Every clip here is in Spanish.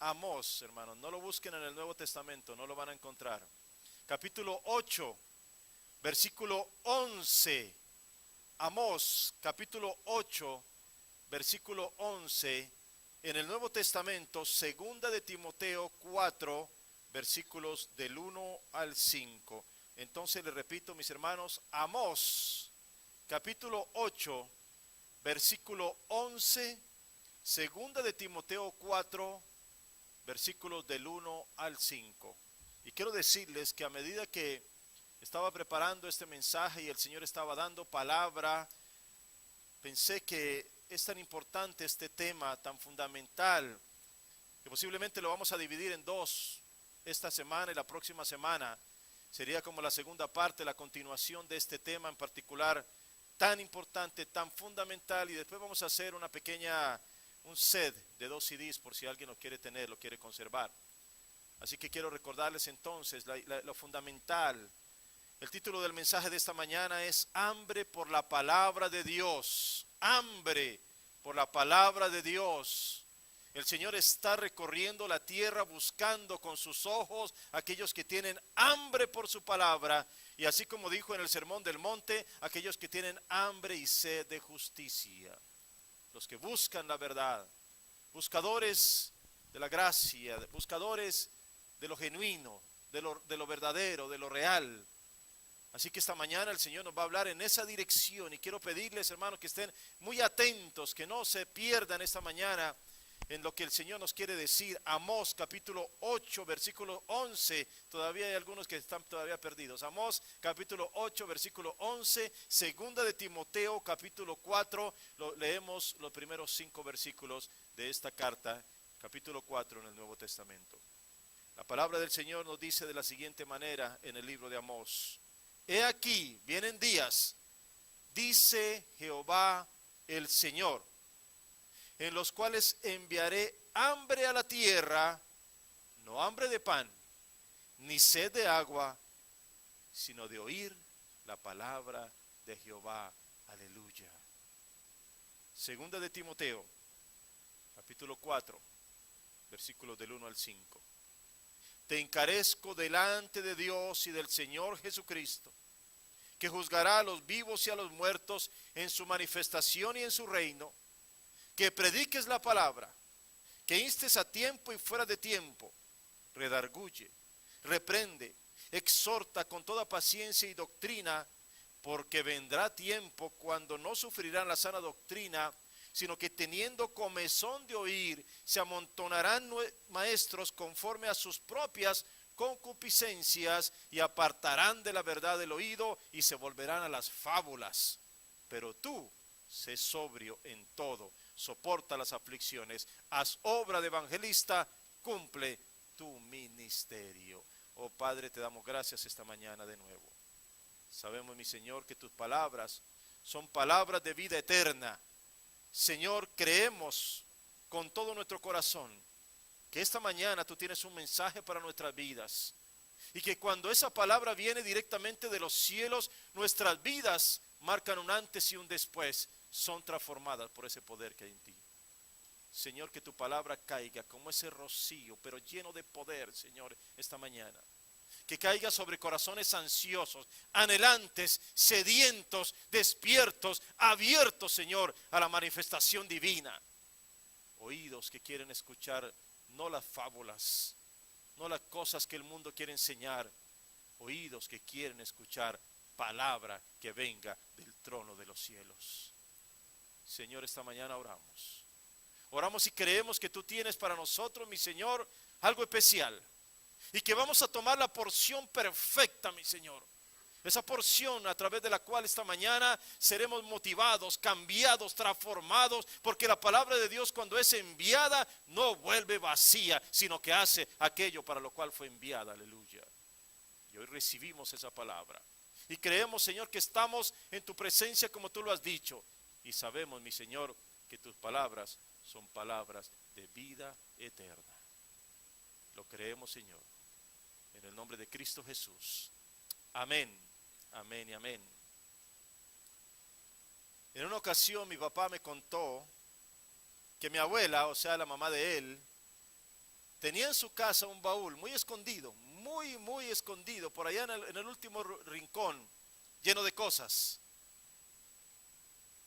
Amós, hermanos. No lo busquen en el Nuevo Testamento, no lo van a encontrar. Capítulo 8, versículo 11. Amós, capítulo 8, versículo 11. En el Nuevo Testamento, segunda de Timoteo 4, versículos del 1 al 5. Entonces les repito, mis hermanos, Amós, capítulo 8, versículo 11, segunda de Timoteo 4, versículos del 1 al 5. Y quiero decirles que a medida que estaba preparando este mensaje y el Señor estaba dando palabra, pensé que es tan importante este tema, tan fundamental, que posiblemente lo vamos a dividir en dos, esta semana y la próxima semana. Sería como la segunda parte, la continuación de este tema en particular, tan importante, tan fundamental, y después vamos a hacer un set de 2 CDs por si alguien lo quiere tener, lo quiere conservar. Así que quiero recordarles entonces lo fundamental. El título del mensaje de esta mañana es Hambre por la palabra de Dios. Hambre por la palabra de Dios. El Señor está recorriendo la tierra buscando con sus ojos a aquellos que tienen hambre por su palabra. Y así como dijo en el Sermón del Monte, aquellos que tienen hambre y sed de justicia. Los que buscan la verdad. Buscadores de la gracia, buscadores de lo genuino, de lo verdadero, de lo real. Así que esta mañana el Señor nos va a hablar en esa dirección y quiero pedirles, hermanos, que estén muy atentos, que no se pierdan esta mañana en lo que el Señor nos quiere decir. Amós capítulo 8, versículo 11, todavía hay algunos que están todavía perdidos. Amós capítulo 8, versículo 11, segunda de Timoteo capítulo 4, leemos los primeros 5 versículos de esta carta, capítulo 4 en el Nuevo Testamento. La palabra del Señor nos dice de la siguiente manera en el libro de Amós. He aquí, vienen días, dice Jehová el Señor, en los cuales enviaré hambre a la tierra, no hambre de pan, ni sed de agua, sino de oír la palabra de Jehová. Aleluya. Segunda de Timoteo, capítulo 4, versículos del 1 al 5. Te encarezco delante de Dios y del Señor Jesucristo, que juzgará a los vivos y a los muertos en su manifestación y en su reino, que prediques la palabra, que instes a tiempo y fuera de tiempo, redarguye, reprende, exhorta con toda paciencia y doctrina, porque vendrá tiempo cuando no sufrirán la sana doctrina, sino que teniendo comezón de oír, se amontonarán maestros conforme a sus propias concupiscencias y apartarán de la verdad el oído y se volverán a las fábulas. Pero tú, sé sobrio en todo, soporta las aflicciones, haz obra de evangelista, cumple tu ministerio. Oh Padre, te damos gracias esta mañana de nuevo. Sabemos, mi Señor, que tus palabras son palabras de vida eterna. Señor, creemos con todo nuestro corazón que esta mañana tú tienes un mensaje para nuestras vidas y que cuando esa palabra viene directamente de los cielos, nuestras vidas marcan un antes y un después, son transformadas por ese poder que hay en ti. Señor, que tu palabra caiga como ese rocío, pero lleno de poder, Señor, esta mañana. Que caiga sobre corazones ansiosos, anhelantes, sedientos, despiertos, abiertos, Señor, a la manifestación divina. Oídos que quieren escuchar no las fábulas, no las cosas que el mundo quiere enseñar. Oídos que quieren escuchar palabra que venga del trono de los cielos. Señor, esta mañana oramos. Oramos y creemos que tú tienes para nosotros, mi Señor, algo especial. Y que vamos a tomar la porción perfecta, mi Señor. Esa porción a través de la cual esta mañana seremos motivados, cambiados, transformados. Porque la palabra de Dios cuando es enviada no vuelve vacía, sino que hace aquello para lo cual fue enviada. Aleluya. Y hoy recibimos esa palabra. Y creemos, Señor, que estamos en tu presencia como tú lo has dicho. Y sabemos, mi Señor, que tus palabras son palabras de vida eterna. Lo creemos, Señor. En el nombre de Cristo Jesús. Amén, amén y amén. En una ocasión mi papá me contó que mi abuela, o sea la mamá de él, tenía en su casa un baúl muy escondido, muy escondido, por allá en el último rincón, lleno de cosas.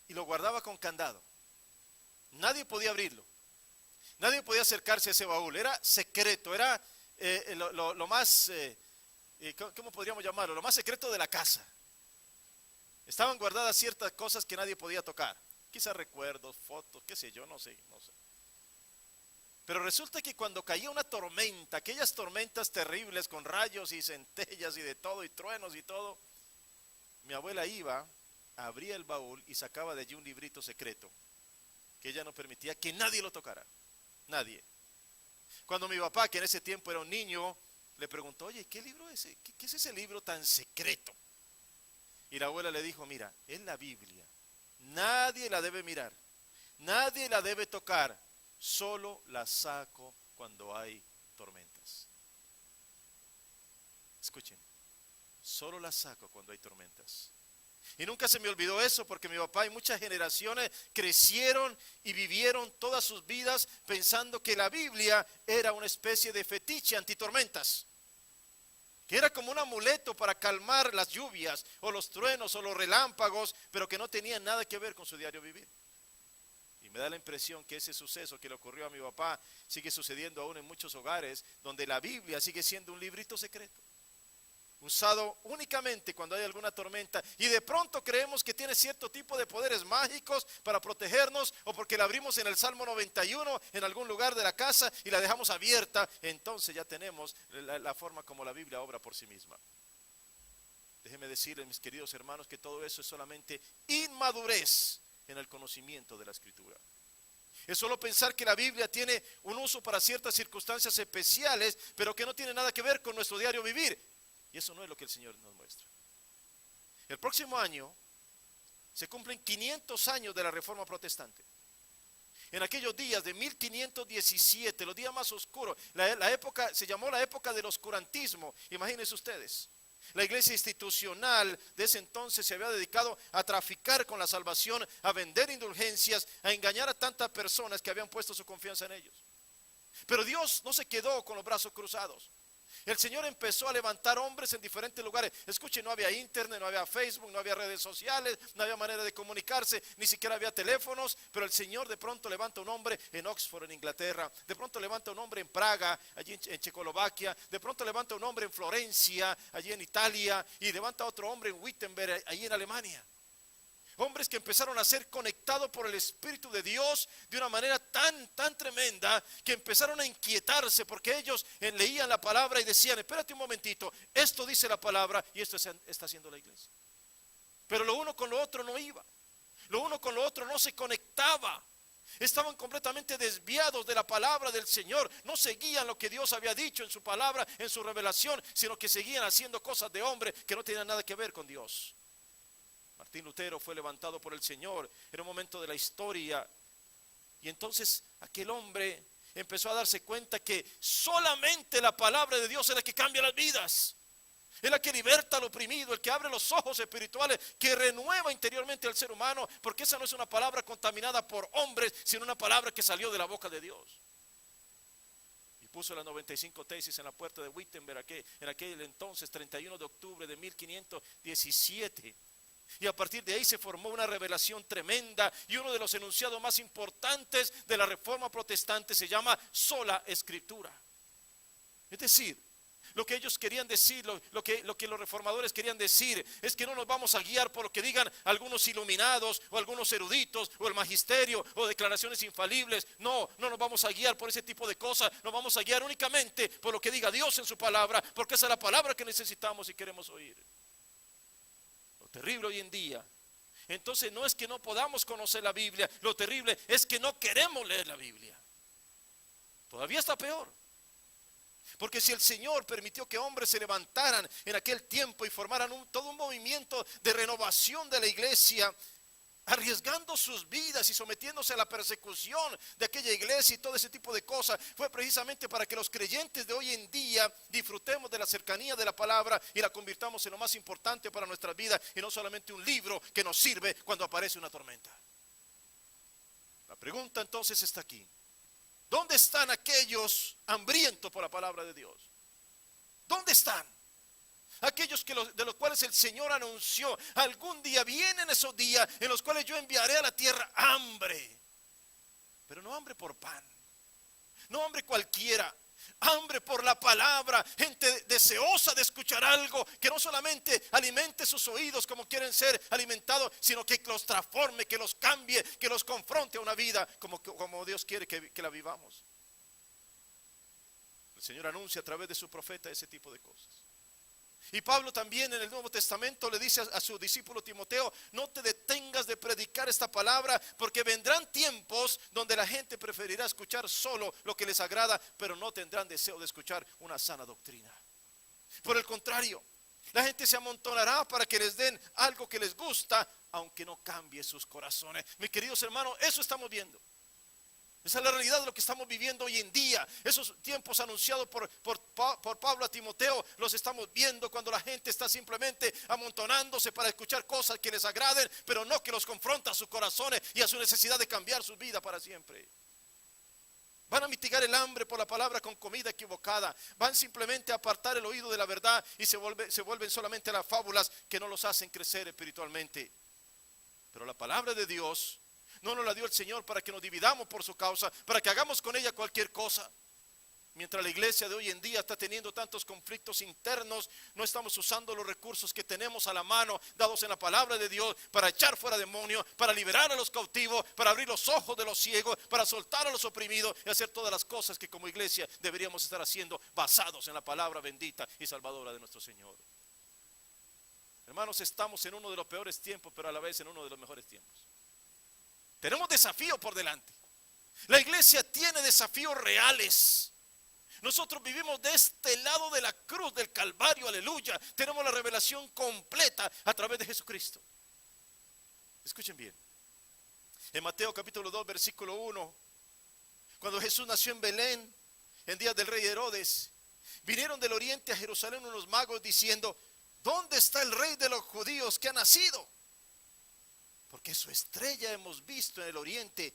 Y lo guardaba con candado. Nadie podía abrirlo. Nadie podía acercarse a ese baúl. Era secreto, era lo más, ¿cómo podríamos llamarlo? Lo más secreto de la casa. Estaban guardadas ciertas cosas que nadie podía tocar. Quizás recuerdos, fotos, qué sé yo, no sé. Pero resulta que cuando caía una tormenta, aquellas tormentas terribles con rayos y centellas y de todo, y truenos y todo, mi abuela iba, abría el baúl y sacaba de allí un librito secreto que ella no permitía que nadie lo tocara. Nadie. Cuando mi papá, que en ese tiempo era un niño, le preguntó, oye, ¿qué libro es ese? ¿Qué es ese libro tan secreto? Y la abuela le dijo, mira, es la Biblia. Nadie la debe mirar. Nadie la debe tocar. Solo la saco cuando hay tormentas. Escuchen, solo la saco cuando hay tormentas. Y nunca se me olvidó eso, porque mi papá y muchas generaciones crecieron y vivieron todas sus vidas pensando que la Biblia era una especie de fetiche antitormentas, que era como un amuleto para calmar las lluvias o los truenos o los relámpagos, pero que no tenía nada que ver con su diario vivir. Y me da la impresión que ese suceso que le ocurrió a mi papá sigue sucediendo aún en muchos hogares, donde la Biblia sigue siendo un librito secreto, usado únicamente cuando hay alguna tormenta, y de pronto creemos que tiene cierto tipo de poderes mágicos para protegernos, o porque la abrimos en el Salmo 91 en algún lugar de la casa y la dejamos abierta, entonces ya tenemos la forma como la Biblia obra por sí misma. Déjenme decirles, mis queridos hermanos, que todo eso es solamente inmadurez en el conocimiento de la Escritura. Es solo pensar que la Biblia tiene un uso para ciertas circunstancias especiales, pero que no tiene nada que ver con nuestro diario vivir. Y eso no es lo que el Señor nos muestra. El próximo año se cumplen 500 años de la Reforma Protestante. En aquellos días de 1517, los días más oscuros, la época se llamó la época del oscurantismo. Imagínense ustedes. La iglesia institucional de ese entonces se había dedicado a traficar con la salvación, a vender indulgencias, a engañar a tantas personas que habían puesto su confianza en ellos. Pero Dios no se quedó con los brazos cruzados. El Señor empezó a levantar hombres en diferentes lugares. Escuchen, no había internet, no había Facebook, no había redes sociales, no había manera de comunicarse, ni siquiera había teléfonos, pero el Señor de pronto levanta un hombre en Oxford, en Inglaterra, de pronto levanta un hombre en Praga, allí en Checoslovaquia, de pronto levanta un hombre en Florencia, allí en Italia, y levanta otro hombre en Wittenberg, allí en Alemania. Hombres que empezaron a ser conectados por el Espíritu de Dios de una manera tan tremenda, que empezaron a inquietarse porque ellos leían la palabra y decían, espérate un momentito, esto dice la palabra y esto está haciendo la iglesia. Pero lo uno con lo otro no iba, lo uno con lo otro no se conectaba. Estaban completamente desviados de la palabra del Señor. No seguían lo que Dios había dicho en su palabra, en su revelación, sino que seguían haciendo cosas de hombre que no tenían nada que ver con Dios. Martín Lutero fue levantado por el Señor en un momento de la historia, y entonces aquel hombre empezó a darse cuenta que solamente la palabra de Dios es la que cambia las vidas, es la que liberta al oprimido, el que abre los ojos espirituales, que renueva interiormente al ser humano, porque esa no es una palabra contaminada por hombres, sino una palabra que salió de la boca de Dios. Y puso las 95 tesis en la puerta de Wittenberg en aquel entonces, 31 de octubre de 1517. Y a partir de ahí se formó una revelación tremenda, y uno de los enunciados más importantes de la Reforma Protestante se llama sola Escritura. Es decir, lo que ellos querían decir, lo que los reformadores querían decir, es que no nos vamos a guiar por lo que digan algunos iluminados o algunos eruditos o el magisterio o declaraciones infalibles. No nos vamos a guiar por ese tipo de cosas. Nos vamos a guiar únicamente por lo que diga Dios en su palabra, porque esa es la palabra que necesitamos y queremos oír. Terrible hoy en día. Entonces no es que no podamos conocer la Biblia, lo terrible es que no queremos leer la Biblia. Todavía está peor. Porque si el Señor permitió que hombres se levantaran en aquel tiempo y formaran todo un movimiento de renovación de la iglesia, arriesgando sus vidas y sometiéndose a la persecución de aquella iglesia y todo ese tipo de cosas, fue precisamente para que los creyentes de hoy en día disfrutemos de la cercanía de la palabra y la convirtamos en lo más importante para nuestra vida, y no solamente un libro que nos sirve cuando aparece una tormenta. La pregunta entonces está aquí: ¿Dónde están aquellos hambrientos por la palabra de Dios? ¿Dónde están? Aquellos de los cuales el Señor anunció, algún día vienen esos días en los cuales yo enviaré a la tierra hambre. Pero no hambre por pan, no hambre cualquiera, hambre por la palabra, gente deseosa de escuchar algo que no solamente alimente sus oídos como quieren ser alimentados, sino que los transforme, que los cambie, que los confronte a una vida como Dios quiere que la vivamos. El Señor anuncia a través de su profeta ese tipo de cosas. Y Pablo también en el Nuevo Testamento le dice a su discípulo Timoteo: no te detengas de predicar esta palabra, porque vendrán tiempos donde la gente preferirá escuchar solo lo que les agrada, pero no tendrán deseo de escuchar una sana doctrina. Por el contrario, la gente se amontonará para que les den algo que les gusta, aunque no cambie sus corazones. Mis queridos hermanos, eso estamos viendo. Esa es la realidad de lo que estamos viviendo hoy en día. Esos tiempos anunciados por Pablo a Timoteo, los estamos viendo cuando la gente está simplemente amontonándose para escuchar cosas que les agraden, pero no que los confronta a sus corazones y a su necesidad de cambiar su vida para siempre. Van a mitigar el hambre por la palabra con comida equivocada. Van simplemente a apartar el oído de la verdad y se vuelven solamente las fábulas que no los hacen crecer espiritualmente. Pero la palabra de Dios no nos la dio el Señor para que nos dividamos por su causa, para que hagamos con ella cualquier cosa. Mientras la iglesia de hoy en día está teniendo tantos conflictos internos, no estamos usando los recursos que tenemos a la mano, dados en la palabra de Dios, para echar fuera demonios, para liberar a los cautivos, para abrir los ojos de los ciegos, para soltar a los oprimidos y hacer todas las cosas que como iglesia deberíamos estar haciendo, basados en la palabra bendita y salvadora de nuestro Señor. Hermanos, estamos en uno de los peores tiempos, pero a la vez en uno de los mejores tiempos. Tenemos desafíos por delante. La iglesia tiene desafíos reales. Nosotros vivimos de este lado de la cruz del Calvario, aleluya. Tenemos la revelación completa a través de Jesucristo. Escuchen bien. En Mateo capítulo 2, versículo 1, cuando Jesús nació en Belén, en días del rey Herodes, vinieron del oriente a Jerusalén unos magos diciendo: ¿dónde está el rey de los judíos que ha nacido? Porque su estrella hemos visto en el oriente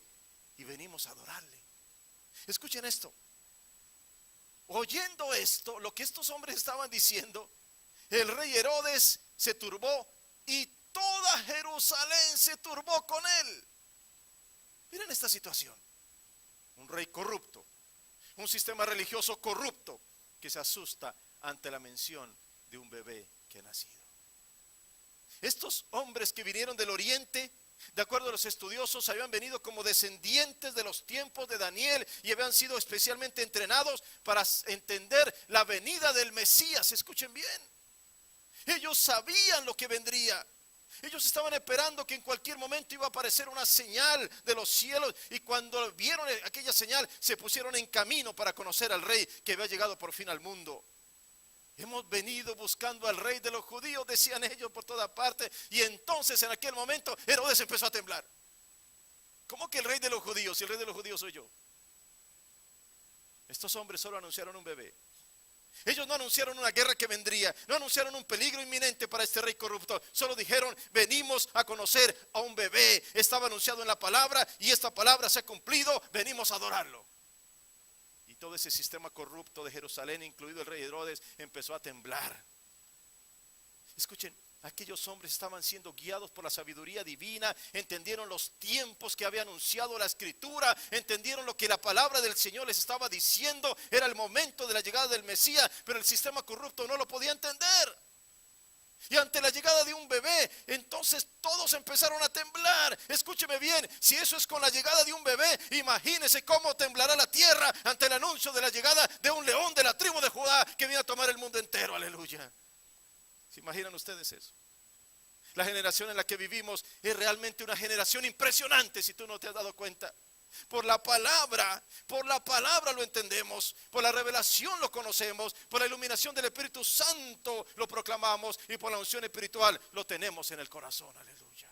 y venimos a adorarle. Escuchen esto. Oyendo esto, lo que estos hombres estaban diciendo, el rey Herodes se turbó y toda Jerusalén se turbó con él. Miren esta situación. Un rey corrupto, un sistema religioso corrupto que se asusta ante la mención de un bebé que ha nacido. Estos hombres que vinieron del oriente, de acuerdo a los estudiosos, habían venido como descendientes de los tiempos de Daniel y habían sido especialmente entrenados para entender la venida del Mesías. Escuchen bien. Ellos sabían lo que vendría. Ellos estaban esperando que en cualquier momento iba a aparecer una señal de los cielos, y cuando vieron aquella señal se pusieron en camino para conocer al rey que había llegado por fin al mundo. Hemos venido buscando al rey de los judíos, decían ellos por toda parte. Y entonces en aquel momento Herodes empezó a temblar. ¿Cómo que el rey de los judíos? Si el rey de los judíos soy yo. Estos hombres solo anunciaron un bebé. Ellos no anunciaron una guerra que vendría, no anunciaron un peligro inminente para este rey corrupto. Solo dijeron: venimos a conocer a un bebé. Estaba anunciado en la palabra y esta palabra se ha cumplido, venimos a adorarlo. Todo ese sistema corrupto de Jerusalén, incluido el rey Herodes, empezó a temblar. Escuchen, aquellos hombres estaban siendo guiados por la sabiduría divina, entendieron los tiempos que había anunciado la Escritura, entendieron lo que la palabra del Señor les estaba diciendo, era el momento de la llegada del Mesías, pero el sistema corrupto no lo podía entender. Y ante la llegada de un bebé, entonces todos empezaron a temblar. Escúcheme bien, si eso es con la llegada de un bebé, imagínese cómo temblará la tierra ante el anuncio de la llegada de un león de la tribu de Judá que viene a tomar el mundo entero, aleluya. ¿Se imaginan ustedes eso? La generación en la que vivimos es realmente una generación impresionante, si tú no te has dado cuenta. Por la palabra lo entendemos, por la revelación lo conocemos, por la iluminación del Espíritu Santo lo proclamamos y por la unción espiritual lo tenemos en el corazón, aleluya.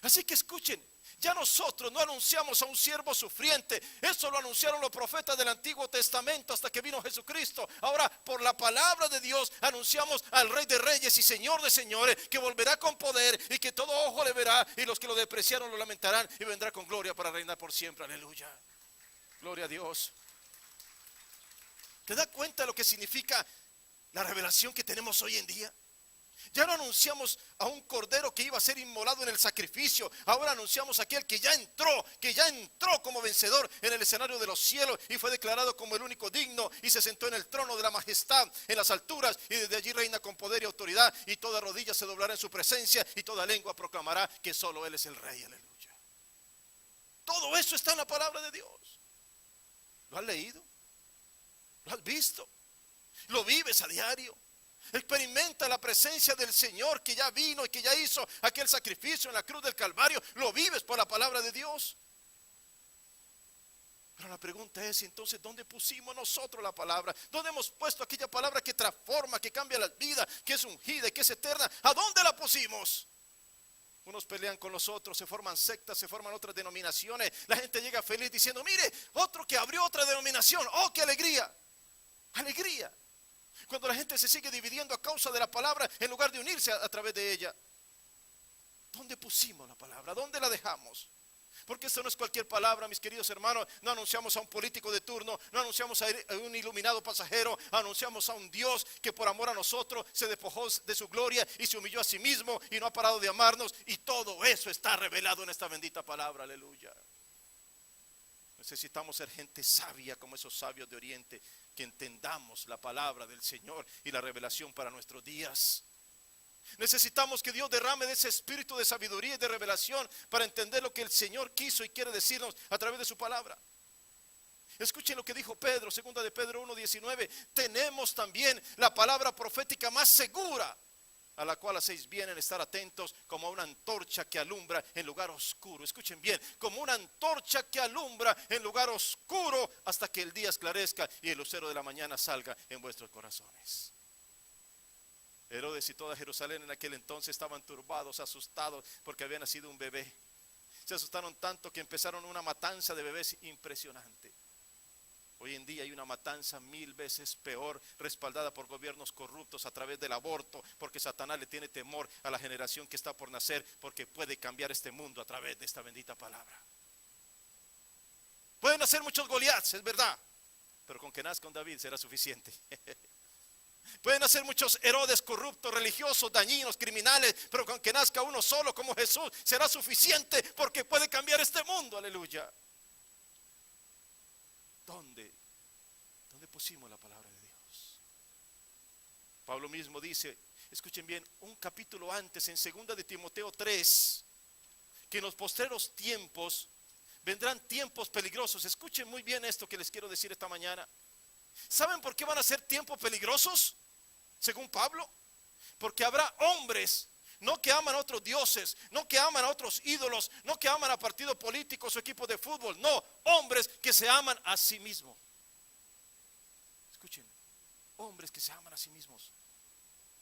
Así que escuchen, ya nosotros no anunciamos a un siervo sufriente, eso lo anunciaron los profetas del Antiguo Testamento hasta que vino Jesucristo. Ahora por la palabra de Dios anunciamos al Rey de Reyes y Señor de Señores, que volverá con poder y que todo ojo le verá, y los que lo despreciaron lo lamentarán, y vendrá con gloria para reinar por siempre, aleluya. Gloria a Dios. ¿Te das cuenta de lo que significa la revelación que tenemos hoy en día? Ya no anunciamos a un cordero que iba a ser inmolado en el sacrificio. Ahora anunciamos a aquel que ya entró como vencedor en el escenario de los cielos y fue declarado como el único digno y se sentó en el trono de la majestad en las alturas y desde allí reina con poder y autoridad, y toda rodilla se doblará en su presencia y toda lengua proclamará que solo Él es el Rey. Aleluya. Todo eso está en la palabra de Dios. ¿Lo has leído? ¿Lo has visto? ¿Lo vives a diario? Experimenta la presencia del Señor que ya vino y que ya hizo aquel sacrificio en la cruz del Calvario. Lo vives por la palabra de Dios. Pero la pregunta es, entonces, ¿dónde pusimos nosotros la palabra? ¿Dónde hemos puesto aquella palabra que transforma, que cambia la vida, que es ungida y que es eterna? ¿A dónde la pusimos? Unos pelean con los otros, se forman sectas, se forman otras denominaciones. La gente llega feliz diciendo, mire, otro que abrió otra denominación. ¡Oh, qué alegría! Alegría. Cuando la gente se sigue dividiendo a causa de la palabra en lugar de unirse a través de ella. ¿Dónde pusimos la palabra? ¿Dónde la dejamos? Porque esto no es cualquier palabra, mis queridos hermanos. No anunciamos a un político de turno, no anunciamos a un iluminado pasajero, anunciamos a un Dios que por amor a nosotros se despojó de su gloria y se humilló a sí mismo y no ha parado de amarnos, y todo eso está revelado en esta bendita palabra. Aleluya. Necesitamos ser gente sabia como esos sabios de Oriente, que entendamos la palabra del Señor y la revelación para nuestros días. Necesitamos que Dios derrame de ese espíritu de sabiduría y de revelación para entender lo que el Señor quiso y quiere decirnos a través de su palabra. Escuchen lo que dijo Pedro, segunda de Pedro 1:19. Tenemos también la palabra profética más segura, a la cual hacéis bien en estar atentos, como a una antorcha que alumbra en lugar oscuro. Escuchen bien, como una antorcha que alumbra en lugar oscuro hasta que el día esclarezca y el lucero de la mañana salga en vuestros corazones. Herodes y toda Jerusalén en aquel entonces estaban turbados, asustados, porque había nacido un bebé. Se asustaron tanto que empezaron una matanza de bebés impresionante. Hoy en día hay una matanza 1000 veces peor, respaldada por gobiernos corruptos a través del aborto, porque Satanás le tiene temor a la generación que está por nacer, porque puede cambiar este mundo a través de esta bendita palabra. Pueden nacer muchos Goliaths, es verdad, pero con que nazca un David será suficiente. Pueden nacer muchos Herodes corruptos, religiosos, dañinos, criminales, pero con que nazca uno solo como Jesús será suficiente, porque puede cambiar este mundo. Aleluya. ¿Dónde pusimos la palabra de Dios? Pablo mismo dice, escuchen bien, un capítulo antes, en 2 de Timoteo 3, que en los postreros tiempos vendrán tiempos peligrosos. Escuchen muy bien esto que les quiero decir esta mañana. ¿Saben por qué van a ser tiempos peligrosos? Según Pablo, porque habrá hombres, no que aman a otros dioses, no que aman a otros ídolos, no que aman a partidos políticos o equipos de fútbol, no, hombres que se aman a sí mismos. Escuchen, hombres que se aman a sí mismos.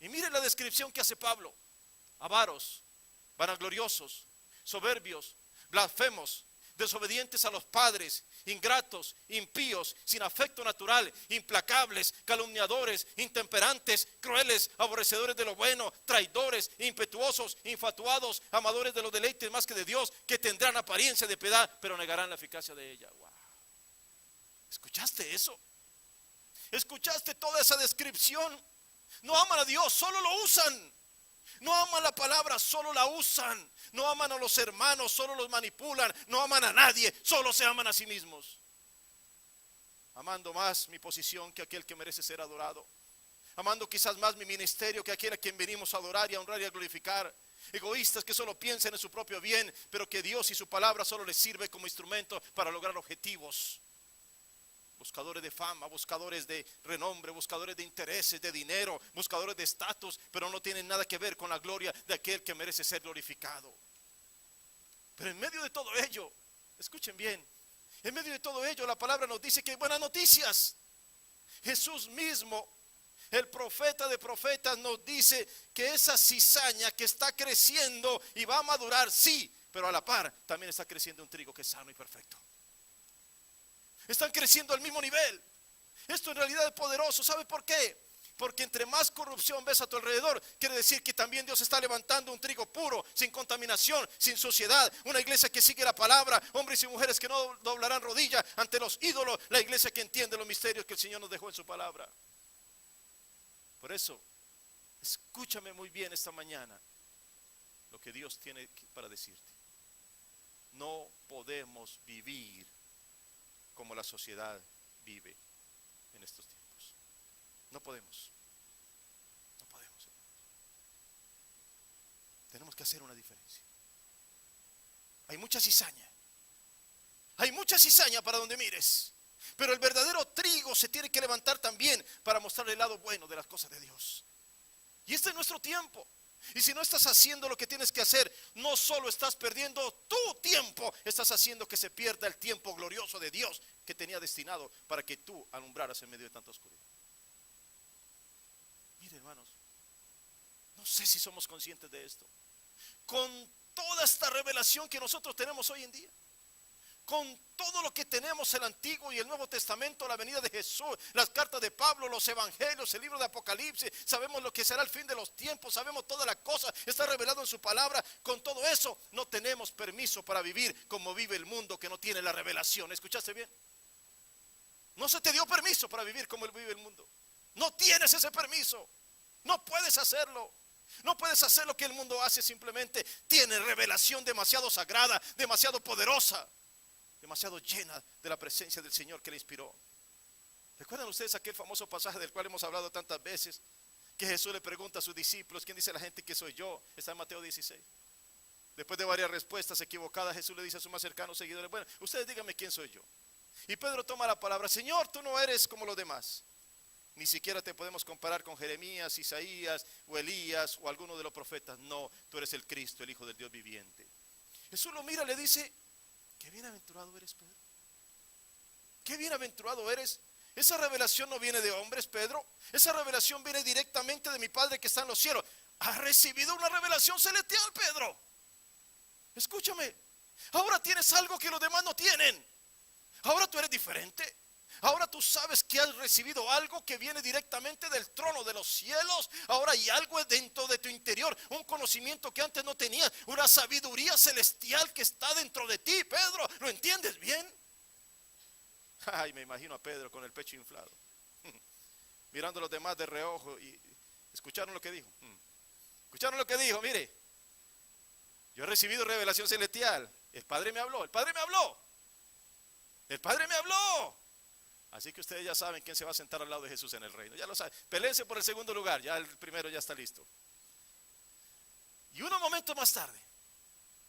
Y miren la descripción que hace Pablo: avaros, vanagloriosos, soberbios, blasfemos, desobedientes a los padres, ingratos, impíos, sin afecto natural, implacables, calumniadores, intemperantes, crueles, aborrecedores de lo bueno, traidores, impetuosos, infatuados, amadores de los deleites más que de Dios, que tendrán apariencia de piedad, pero negarán la eficacia de ella. Wow. ¿Escuchaste eso? ¿Escuchaste toda esa descripción? No aman a Dios, solo lo usan. No aman la palabra, solo la usan. No aman a los hermanos, solo los manipulan. No aman a nadie, solo se aman a sí mismos. Amando más mi posición que aquel que merece ser adorado. Amando quizás más mi ministerio que aquel a quien venimos a adorar y a honrar y a glorificar. Egoístas que solo piensan en su propio bien, pero que Dios y su palabra solo les sirve como instrumento para lograr objetivos. Buscadores de fama, buscadores de renombre, buscadores de intereses, de dinero, buscadores de estatus, pero no tienen nada que ver con la gloria de aquel que merece ser glorificado. Pero en medio de todo ello, escuchen bien, en medio de todo ello la palabra nos dice que hay buenas noticias. Jesús mismo, el profeta de profetas, nos dice que esa cizaña que está creciendo y va a madurar, sí, pero a la par también está creciendo un trigo que es sano y perfecto. Están creciendo al mismo nivel. Esto en realidad es poderoso. ¿Sabe por qué? Porque entre más corrupción ves a tu alrededor, quiere decir que también Dios está levantando un trigo puro, sin contaminación, sin suciedad. Una iglesia que sigue la palabra, hombres y mujeres que no doblarán rodilla ante los ídolos. La iglesia que entiende los misterios que el Señor nos dejó en su palabra. Por eso, escúchame muy bien esta mañana lo que Dios tiene para decirte. No podemos vivir como la sociedad vive en estos tiempos. No podemos. No podemos. Tenemos que hacer una diferencia. Hay mucha cizaña. Hay mucha cizaña para donde mires. Pero el verdadero trigo se tiene que levantar también para mostrar el lado bueno de las cosas de Dios. Y este es nuestro tiempo. Y si no estás haciendo lo que tienes que hacer, no solo estás perdiendo tu tiempo, estás haciendo que se pierda el tiempo glorioso de Dios que tenía destinado para que tú alumbraras en medio de tanta oscuridad. Mire, hermanos, no sé si somos conscientes de esto. Con toda esta revelación que nosotros tenemos hoy en día, con todo lo que tenemos, el Antiguo y el Nuevo Testamento, la venida de Jesús, las cartas de Pablo, los evangelios, el libro de Apocalipsis, sabemos lo que será el fin de los tiempos, sabemos toda la cosa, está revelado en su palabra. Con todo eso no tenemos permiso para vivir como vive el mundo que no tiene la revelación. ¿Escuchaste bien? No se te dio permiso para vivir como vive el mundo. No tienes ese permiso. No puedes hacerlo. No puedes hacer lo que el mundo hace. Simplemente tiene revelación demasiado sagrada, demasiado poderosa, demasiado llena de la presencia del Señor que le inspiró. ¿Recuerdan ustedes aquel famoso pasaje del cual hemos hablado tantas veces? Que Jesús le pregunta a sus discípulos: ¿quién dice la gente que soy yo? Está en Mateo 16. Después de varias respuestas equivocadas, Jesús le dice a sus más cercanos seguidores: bueno, ustedes díganme quién soy yo. Y Pedro toma la palabra: Señor, tú no eres como los demás. Ni siquiera te podemos comparar con Jeremías, Isaías o Elías o alguno de los profetas. No, tú eres el Cristo, el Hijo del Dios viviente. Jesús lo mira y le dice: qué bienaventurado eres, Pedro. Qué bienaventurado eres. Esa revelación no viene de hombres, Pedro. Esa revelación viene directamente de mi Padre que está en los cielos. Has recibido una revelación celestial, Pedro. Escúchame. Ahora tienes algo que los demás no tienen. Ahora tú eres diferente. Ahora tú sabes que has recibido algo que viene directamente del trono de los cielos. Ahora hay algo dentro de tu interior, un conocimiento que antes no tenías, una sabiduría celestial que está dentro de ti, Pedro. ¿Lo entiendes bien? Ay, me imagino a Pedro con el pecho inflado, mirando a los demás de reojo. Y ¿escucharon lo que dijo? ¿Escucharon lo que dijo? Mire, yo he recibido revelación celestial. El Padre me habló, el Padre me habló. El Padre me habló. Así que ustedes ya saben quién se va a sentar al lado de Jesús en el reino. Ya lo saben. Peleense por el segundo lugar. Ya el primero ya está listo. Y unos momentos más tarde,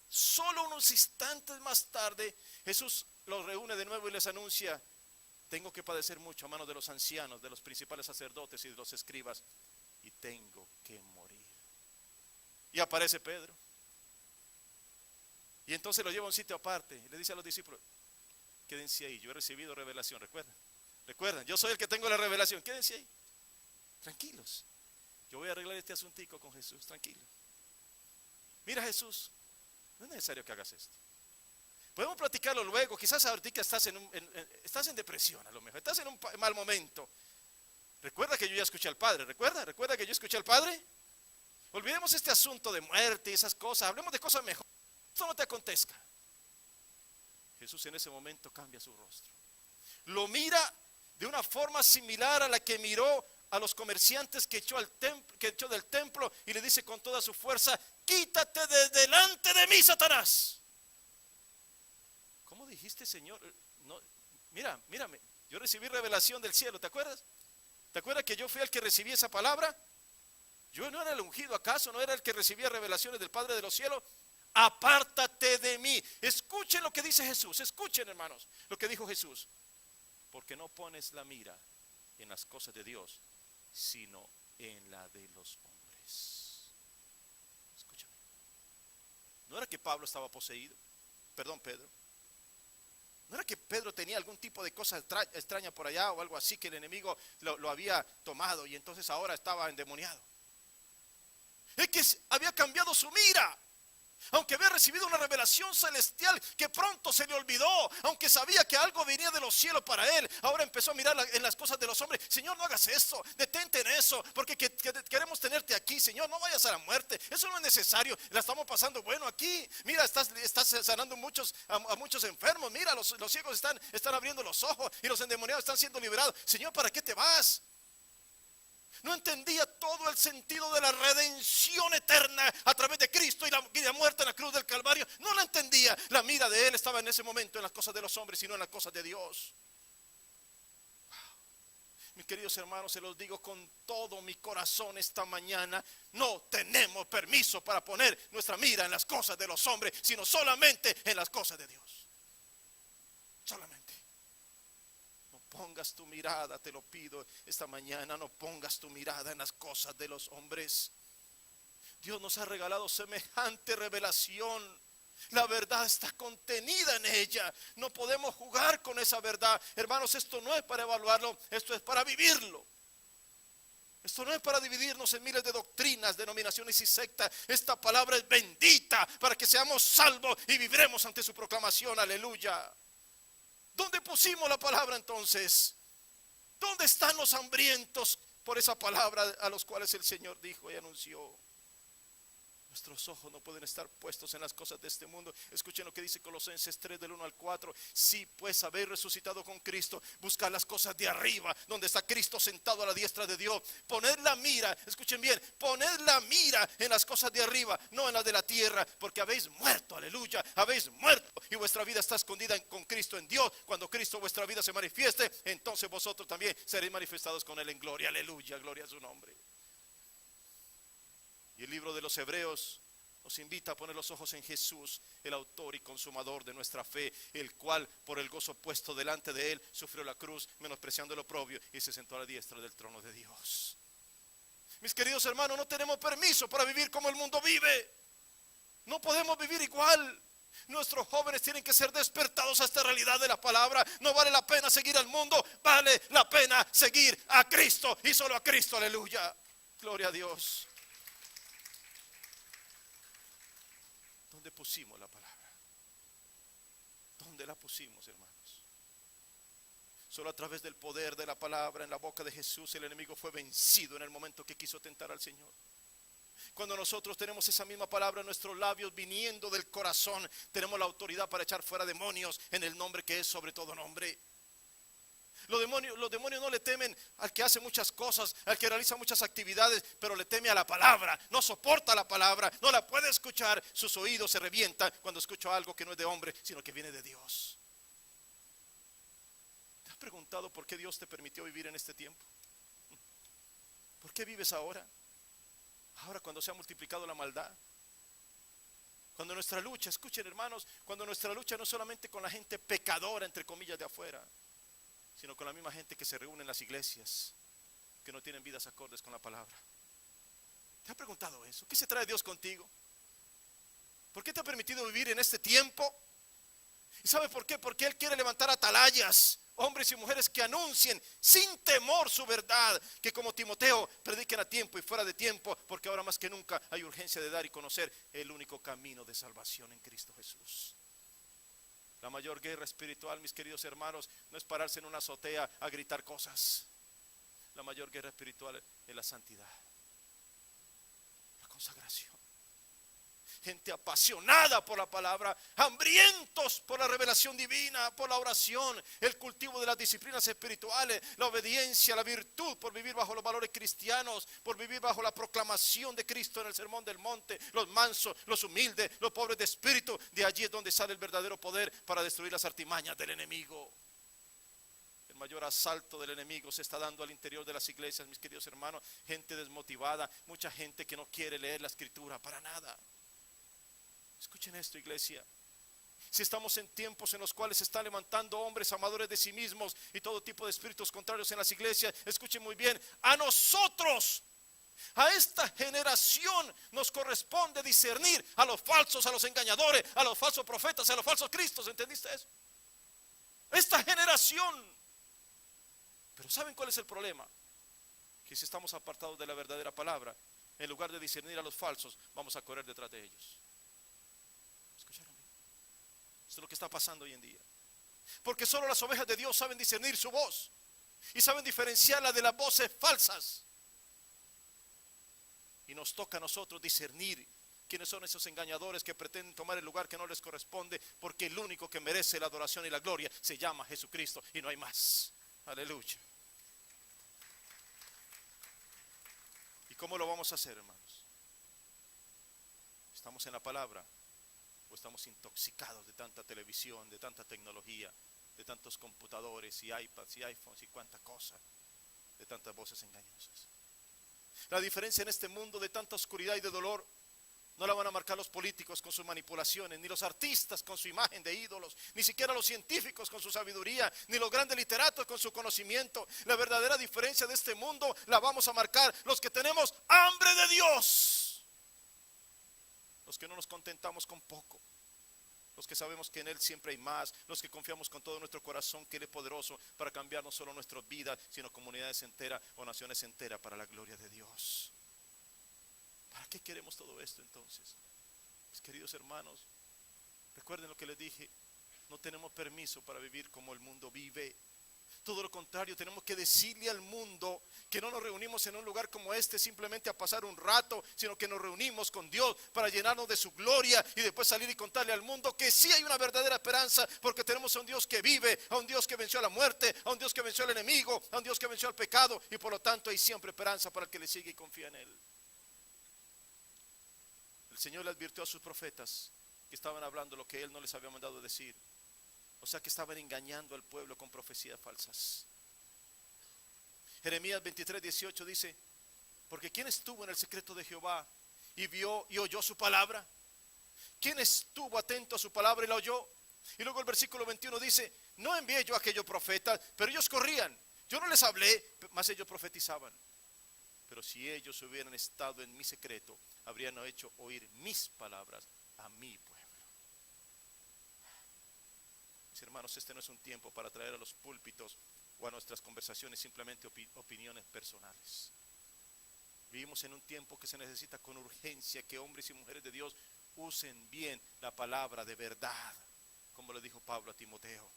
solo unos instantes más tarde, Jesús los reúne de nuevo y les anuncia: tengo que padecer mucho a manos de los ancianos, de los principales sacerdotes y de los escribas, y tengo que morir. Y aparece Pedro. Y entonces lo lleva a un sitio aparte y le dice a los discípulos: quédense ahí, yo he recibido revelación. Recuerden, yo soy el que tengo la revelación. Quédense ahí, tranquilos. Yo voy a arreglar este asuntico con Jesús, tranquilo. Mira, Jesús, no es necesario que hagas esto. Podemos platicarlo luego. Quizás ahorita estás en depresión, a lo mejor estás en un mal momento. Recuerda que yo ya escuché al Padre. Recuerda que yo escuché al Padre. Olvidemos este asunto de muerte y esas cosas. Hablemos de cosas mejores. Esto no te acontezca. Jesús en ese momento cambia su rostro. Lo mira de una forma similar a la que miró a los comerciantes que echó del templo, y le dice con toda su fuerza: quítate de delante de mí, Satanás. ¿Cómo dijiste, Señor? No, mírame, yo recibí revelación del cielo, ¿te acuerdas? ¿Te acuerdas que yo fui el que recibí esa palabra? Yo no era el ungido, ¿acaso no era el que recibía revelaciones del Padre de los cielos? Apártate de mí. Escuchen lo que dice Jesús. Escuchen, hermanos, lo que dijo Jesús: porque no pones la mira en las cosas de Dios, sino en la de los hombres. Escúchame. No era que Pablo estaba poseído, Pedro. No era que Pedro tenía algún tipo de cosa extraña por allá o algo así, que el enemigo lo había tomado y entonces ahora estaba endemoniado. Es que había cambiado su mira. Aunque había recibido una revelación celestial que pronto se le olvidó, aunque sabía que algo venía de los cielos para él, ahora empezó a mirar en las cosas de los hombres. Señor, no hagas eso, detente en eso, porque queremos tenerte aquí. Señor, no vayas a la muerte, eso no es necesario, la estamos pasando bueno aquí. Mira, estás sanando a muchos enfermos. Mira, los ciegos están abriendo los ojos y los endemoniados están siendo liberados. Señor, ¿para qué te vas? No entendía todo el sentido de la redención eterna a través de Cristo y la muerte en la cruz del Calvario. No la entendía. La mira de él estaba en ese momento en las cosas de los hombres y no en las cosas de Dios. Mis queridos hermanos, se los digo con todo mi corazón esta mañana. No tenemos permiso para poner nuestra mira en las cosas de los hombres, sino solamente en las cosas de Dios. Solamente. Pongas tu mirada, te lo pido esta mañana, no pongas tu mirada en las cosas de los hombres. Dios nos ha regalado semejante revelación. La verdad está contenida en ella. No podemos jugar con esa verdad. Hermanos, esto no es para evaluarlo, esto es para vivirlo. Esto no es para dividirnos en miles de doctrinas, denominaciones y sectas. Esta palabra es bendita para que seamos salvos y viviremos ante su proclamación. Aleluya. ¿Dónde pusimos la palabra entonces? ¿Dónde están los hambrientos por esa palabra a los cuales el Señor dijo y anunció? Nuestros ojos no pueden estar puestos en las cosas de este mundo. Escuchen lo que dice Colosenses 3 del 1 al 4. Si pues habéis resucitado con Cristo, buscad las cosas de arriba, donde está Cristo sentado a la diestra de Dios. Poned la mira, escuchen bien, poned la mira en las cosas de arriba, no en las de la tierra, porque habéis muerto, aleluya, habéis muerto y vuestra vida está escondida con Cristo en Dios. Cuando Cristo vuestra vida se manifieste, entonces vosotros también seréis manifestados con Él en gloria, aleluya, gloria a su nombre. Y el libro de los Hebreos nos invita a poner los ojos en Jesús, el autor y consumador de nuestra fe, el cual por el gozo puesto delante de él sufrió la cruz, menospreciando el oprobio, y se sentó a la diestra del trono de Dios. Mis queridos hermanos, no tenemos permiso para vivir como el mundo vive. No podemos vivir igual. Nuestros jóvenes tienen que ser despertados a esta realidad de la palabra. No vale la pena seguir al mundo, vale la pena seguir a Cristo y solo a Cristo, aleluya. Gloria a Dios. ¿Dónde pusimos la palabra? ¿Dónde la pusimos, hermanos? Solo a través del poder de la palabra en la boca de Jesús el enemigo fue vencido en el momento que quiso tentar al Señor. Cuando nosotros tenemos esa misma palabra en nuestros labios viniendo del corazón, tenemos la autoridad para echar fuera demonios en el nombre que es sobre todo nombre. Los demonios no le temen al que hace muchas cosas, al que realiza muchas actividades, pero le teme a la palabra. No soporta la palabra, no la puede escuchar. Sus oídos se revientan cuando escucha algo que no es de hombre, sino que viene de Dios. ¿Te has preguntado por qué Dios te permitió vivir en este tiempo? ¿Por qué vives ahora? Ahora cuando se ha multiplicado la maldad. Cuando nuestra lucha, escuchen hermanos, cuando nuestra lucha no es solamente con la gente pecadora, entre comillas, de afuera, sino con la misma gente que se reúne en las iglesias, que no tienen vidas acordes con la palabra. ¿Te has preguntado eso? ¿Qué se trae Dios contigo? ¿Por qué te ha permitido vivir en este tiempo? ¿Y sabe por qué? Porque Él quiere levantar atalayas, hombres y mujeres que anuncien sin temor su verdad, que como Timoteo prediquen a tiempo y fuera de tiempo, porque ahora más que nunca hay urgencia de dar y conocer el único camino de salvación en Cristo Jesús. La mayor guerra espiritual, mis queridos hermanos, no es pararse en una azotea a gritar cosas. La mayor guerra espiritual es la santidad, la consagración. Gente apasionada por la palabra, hambrientos por la revelación divina, por la oración, el cultivo de las disciplinas espirituales, la obediencia, la virtud, por vivir bajo los valores cristianos, por vivir bajo la proclamación de Cristo en el sermón del monte, los mansos, los humildes, los pobres de espíritu. De allí es donde sale el verdadero poder para destruir las artimañas del enemigo. El mayor asalto del enemigo se está dando al interior de las iglesias, mis queridos hermanos. Gente desmotivada, mucha gente que no quiere leer la escritura para nada. Escuchen esto, iglesia. Si estamos en tiempos en los cuales se están levantando hombres amadores de sí mismos y todo tipo de espíritus contrarios en las iglesias, escuchen muy bien, a nosotros, a esta generación nos corresponde discernir a los falsos, a los engañadores, a los falsos profetas, a los falsos cristos. ¿Entendiste eso? Esta generación. Pero ¿saben cuál es el problema? Que si estamos apartados de la verdadera palabra, en lugar de discernir a los falsos, vamos a correr detrás de ellos. Esto es lo que está pasando hoy en día. Porque solo las ovejas de Dios saben discernir su voz y saben diferenciarla de las voces falsas. Y nos toca a nosotros discernir quiénes son esos engañadores que pretenden tomar el lugar que no les corresponde, porque el único que merece la adoración y la gloria se llama Jesucristo y no hay más. Aleluya. ¿Y cómo lo vamos a hacer, hermanos? ¿Estamos en la palabra o estamos intoxicados de tanta televisión, de tanta tecnología, de tantos computadores y iPads y iPhones y cuánta cosa, de tantas voces engañosas? La diferencia en este mundo de tanta oscuridad y de dolor no la van a marcar los políticos con sus manipulaciones, ni los artistas con su imagen de ídolos, ni siquiera los científicos con su sabiduría, ni los grandes literatos con su conocimiento. La verdadera diferencia de este mundo la vamos a marcar los que tenemos hambre de Dios, los que no nos contentamos con poco, los que sabemos que en Él siempre hay más, los que confiamos con todo nuestro corazón que Él es poderoso para cambiar no solo nuestras vidas, sino comunidades enteras o naciones enteras para la gloria de Dios. ¿Para qué queremos todo esto entonces? Mis queridos hermanos, recuerden lo que les dije, no tenemos permiso para vivir como el mundo vive. Todo lo contrario, tenemos que decirle al mundo que no nos reunimos en un lugar como este simplemente a pasar un rato, sino que nos reunimos con Dios para llenarnos de su gloria y después salir y contarle al mundo que sí hay una verdadera esperanza, porque tenemos a un Dios que vive, a un Dios que venció a la muerte, a un Dios que venció al enemigo, a un Dios que venció al pecado, y por lo tanto hay siempre esperanza para el que le sigue y confía en Él. El Señor le advirtió a sus profetas que estaban hablando lo que Él no les había mandado decir. O sea que estaban engañando al pueblo con profecías falsas. Jeremías 23:18 dice: porque ¿quién estuvo en el secreto de Jehová y vio y oyó su palabra? ¿Quién estuvo atento a su palabra y la oyó? Y luego el versículo 21 dice: no envié yo a aquellos profetas, pero ellos corrían. Yo no les hablé, mas ellos profetizaban. Pero si ellos hubieran estado en mi secreto, habrían hecho oír mis palabras a mi pueblo. Mis hermanos, este no es un tiempo para traer a los púlpitos o a nuestras conversaciones simplemente opiniones personales. Vivimos en un tiempo que se necesita con urgencia que hombres y mujeres de Dios usen bien la palabra de verdad, como le dijo Pablo a Timoteo.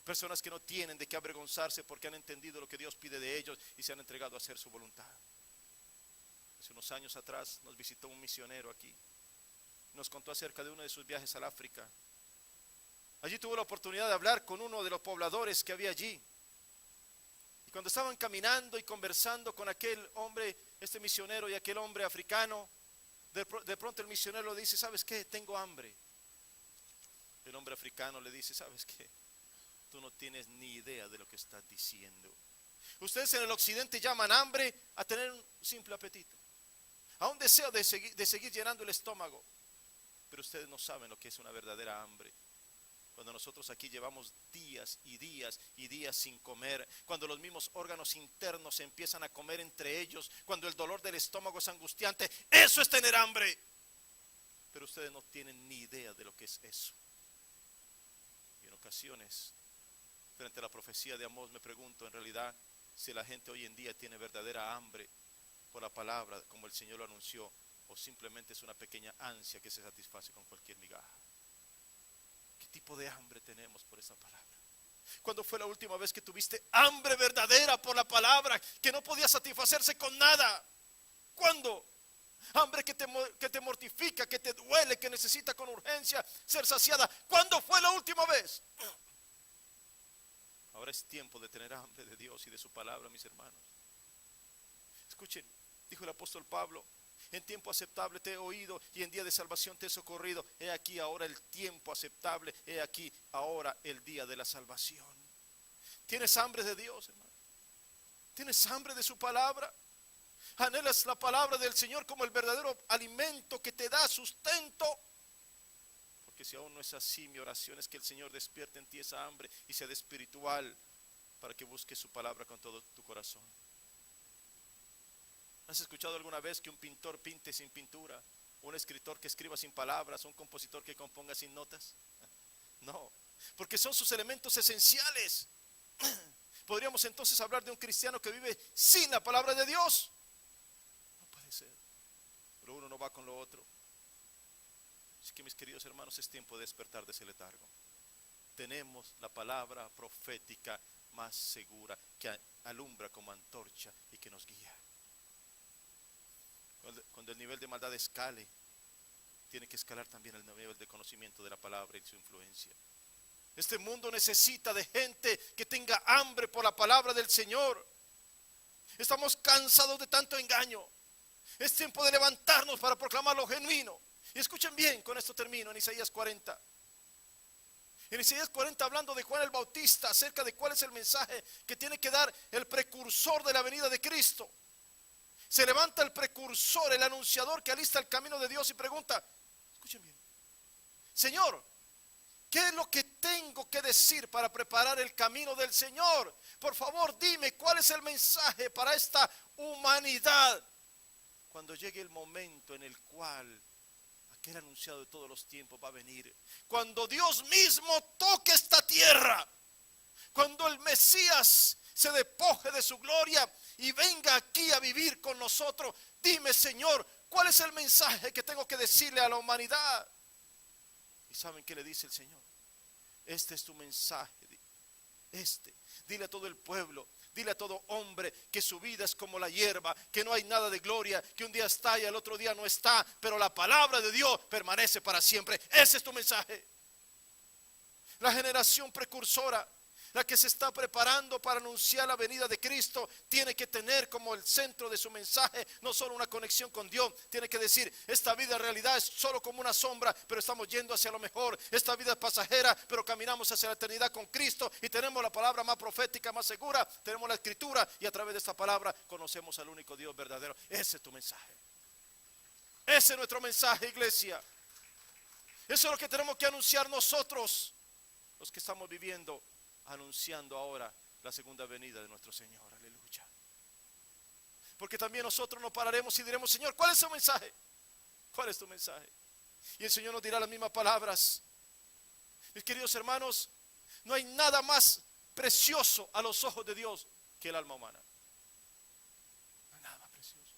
Personas que no tienen de qué avergonzarse porque han entendido lo que Dios pide de ellos y se han entregado a hacer su voluntad. Hace unos años atrás nos visitó un misionero aquí. Nos contó acerca de uno de sus viajes al África. Allí tuvo la oportunidad de hablar con uno de los pobladores que había allí. Y cuando estaban caminando y conversando con aquel hombre, este misionero y aquel hombre africano, de pronto el misionero le dice: ¿sabes qué? Tengo hambre. El hombre africano le dice: ¿sabes qué? Tú no tienes ni idea de lo que estás diciendo. Ustedes en el occidente llaman hambre a tener un simple apetito, a un deseo de seguir llenando el estómago. Pero ustedes no saben lo que es una verdadera hambre. Cuando nosotros aquí llevamos días y días y días sin comer, cuando los mismos órganos internos se empiezan a comer entre ellos, cuando el dolor del estómago es angustiante, eso es tener hambre. Pero ustedes no tienen ni idea de lo que es eso. Y en ocasiones, frente a la profecía de Amós, me pregunto en realidad si la gente hoy en día tiene verdadera hambre por la palabra como el Señor lo anunció, o simplemente es una pequeña ansia que se satisface con cualquier migaja. ¿Qué tipo de hambre tenemos por esa palabra? ¿Cuándo fue la última vez que tuviste hambre verdadera por la palabra que no podía satisfacerse con nada? ¿Cuándo? Hambre que te mortifica, que te duele, que necesita con urgencia ser saciada. ¿Cuándo fue la última vez? Ahora es tiempo de tener hambre de Dios y de su palabra, mis hermanos. Escuchen, dijo el apóstol Pablo: en tiempo aceptable te he oído y en día de salvación te he socorrido. He aquí ahora el tiempo aceptable, he aquí ahora el día de la salvación. ¿Tienes hambre de Dios, hermano? ¿Tienes hambre de su palabra? ¿Anhelas la palabra del Señor como el verdadero alimento que te da sustento? Porque si aún no es así, mi oración es que el Señor despierte en ti esa hambre y sea de espiritual, para que busques su palabra con todo tu corazón. ¿Has escuchado alguna vez que un pintor pinte sin pintura? ¿Un escritor que escriba sin palabras? ¿Un compositor que componga sin notas? No, porque son sus elementos esenciales. ¿Podríamos entonces hablar de un cristiano que vive sin la palabra de Dios? No puede ser. Pero uno no va con lo otro. Así que, mis queridos hermanos, es tiempo de despertar de ese letargo. tenemos la palabra profética más segura que alumbra como antorcha y que nos guía. Cuando el nivel de maldad escale, tiene que escalar también el nivel de conocimiento de la palabra y su influencia. Este mundo necesita de gente que tenga hambre por la palabra del Señor. Estamos cansados de tanto engaño. Es tiempo de levantarnos para proclamar lo genuino. Y escuchen bien, con esto termino, en Isaías 40. En Isaías 40, hablando de Juan el Bautista, acerca de cuál es el mensaje que tiene que dar el precursor de la venida de Cristo. Se levanta el precursor, el anunciador que alista el camino de Dios y pregunta, escuchen bien, Señor, ¿qué es lo que tengo que decir para preparar el camino del Señor? Por favor, dime cuál es el mensaje para esta humanidad. Cuando llegue el momento en el cual aquel anunciado de todos los tiempos va a venir. Cuando Dios mismo toque esta tierra. Cuando el Mesías se despoje de su gloria y venga aquí a vivir con nosotros. Dime, Señor, ¿cuál es el mensaje que tengo que decirle a la humanidad? ¿Y saben qué le dice el Señor? Este es tu mensaje. Dile a todo el pueblo, dile a todo hombre que su vida es como la hierba, que no hay nada de gloria, que un día está y al otro día no está, pero la palabra de Dios permanece para siempre. Ese es tu mensaje. La generación precursora, la que se está preparando para anunciar la venida de Cristo, tiene que tener como el centro de su mensaje no solo una conexión con Dios, tiene que decir, esta vida en realidad es solo como una sombra, pero estamos yendo hacia lo mejor. Esta vida es pasajera, pero caminamos hacia la eternidad con Cristo y tenemos la palabra más profética, más segura, tenemos la escritura y a través de esta palabra conocemos al único Dios verdadero. Ese es tu mensaje. Ese es nuestro mensaje, iglesia. Eso es lo que tenemos que anunciar nosotros, los que estamos viviendo, anunciando ahora la segunda venida de nuestro Señor. Aleluya. Porque también nosotros nos pararemos y diremos, Señor, ¿cuál es tu mensaje? ¿Cuál es tu mensaje? Y el Señor nos dirá las mismas palabras. Mis queridos hermanos, no hay nada más precioso a los ojos de Dios que el alma humana. No hay nada más precioso.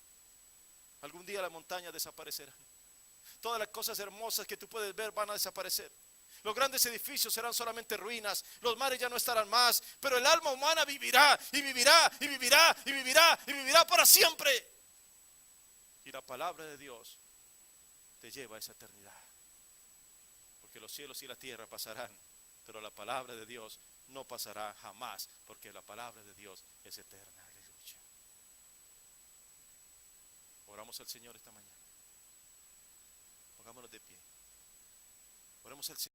Algún día la montaña desaparecerá. Todas las cosas hermosas que tú puedes ver van a desaparecer. Los grandes edificios serán solamente ruinas, los mares ya no estarán más, pero el alma humana vivirá y vivirá y vivirá y vivirá y vivirá para siempre. Y la palabra de Dios te lleva a esa eternidad. Porque los cielos y la tierra pasarán, pero la palabra de Dios no pasará jamás, porque la palabra de Dios es eterna. Aleluya. Oramos al Señor esta mañana. Pongámonos de pie. Oremos al Señor.